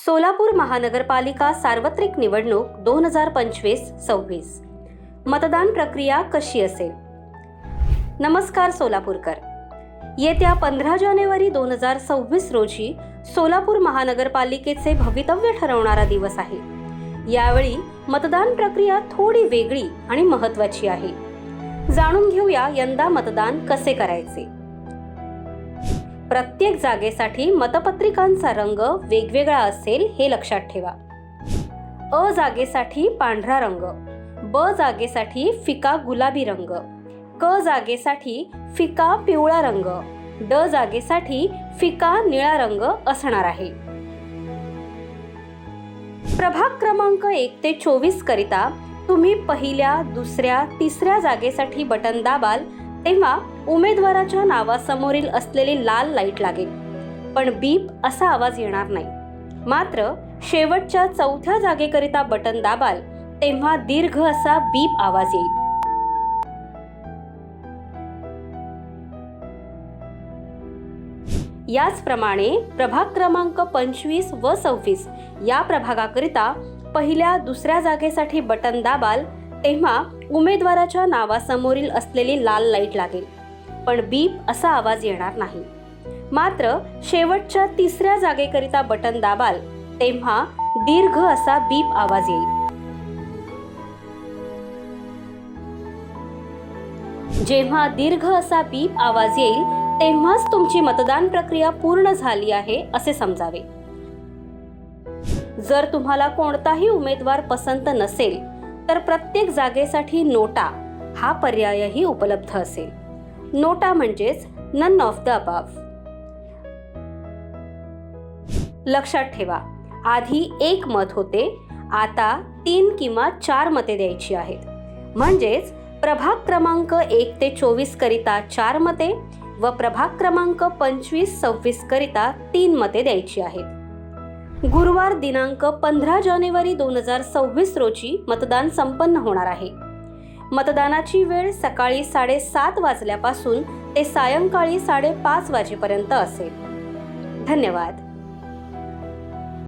सोलापूर महानगरपालिका सार्वत्रिक निवडणूक 2025-26 मतदान प्रक्रिया कशी असेल? नमस्कार सोलापूरकर. येत्या 15 जानेवारी 2026 रोजी सोलापूर महानगरपालिकेचे भवितव्य ठरवणारा दिवस आहे. यावेळी मतदान प्रक्रिया थोडी वेगळी आणि महत्त्वाची आहे. जाणून घेऊया यंदा मतदान कसे करायचे. प्रत्येक जागेसाठी मतपत्रिकांचा रंग वेगवेगळा असेल हे लक्षात ठेवा. अ जागेसाठी पांढरा रंग, ब जागेसाठी फिका गुलाबी रंग, क जागेसाठी फिका पिवळा रंग, ड जागेसाठी फिका निळा रंग असणार आहे. प्रभाग क्रमांक 1 ते 24 करिता तुम्ही पहिल्या, दुसऱ्या, तिसऱ्या जागेसाठी बटन दाबाल तेव्हा उमेदवाराच्या नावासमोरील असलेली लाल लाईट लागेल, पण बीप असा आवाज येणार नाही. मात्र शेवटच्या चौथ्या जागेकरिता बटन दाबाल तेव्हा दीर्घ असा बीप आवाज येईल. याचप्रमाणे प्रभाग क्रमांक 25 व 26 या प्रभागाकरिता पहिल्या, दुसऱ्या जागेसाठी बटन दाबाल तेव्हा उमेदवाराच्या नावासमोरील असलेली लाल लाईट लागेल, पण बीप असा आवाज येणार नाही. मात्र शेवटच्या तिसऱ्या जागेकरिता बटन दाबाल तेव्हा दीर्घ असा बीप आवाज येईल. जेव्हा दीर्घ असा बीप आवाज येईल तेव्हाच तुमची मतदान प्रक्रिया पूर्ण झाली आहे असे समजावे. जर तुम्हाला कोणताही उमेदवार पसंत नसेल तर प्रत्येक जागेसाठी नोटा हा पर्यायही उपलब्ध असेल. नोटा म्हणजेच नन ऑफ द अबव. लक्षात ठेवा, आधी 1 मत होते, आता 3 किंवा 4 मते द्यायची आहेत. म्हणजेच प्रभाग क्रमांक 1 ते 24 करिता 4 मते व प्रभाग क्रमांक 25-26 करिता 3 मते द्यायची आहेत. गुरुवार दिनांक 15 जानेवारी 2026 रोजी मतदान संपन्न होणार आहे. मतदानाची वेळ सकाळी 7:30 वाजल्यापासून ते सायंकाळी 5:30 वाजेपर्यंत असेल. धन्यवाद.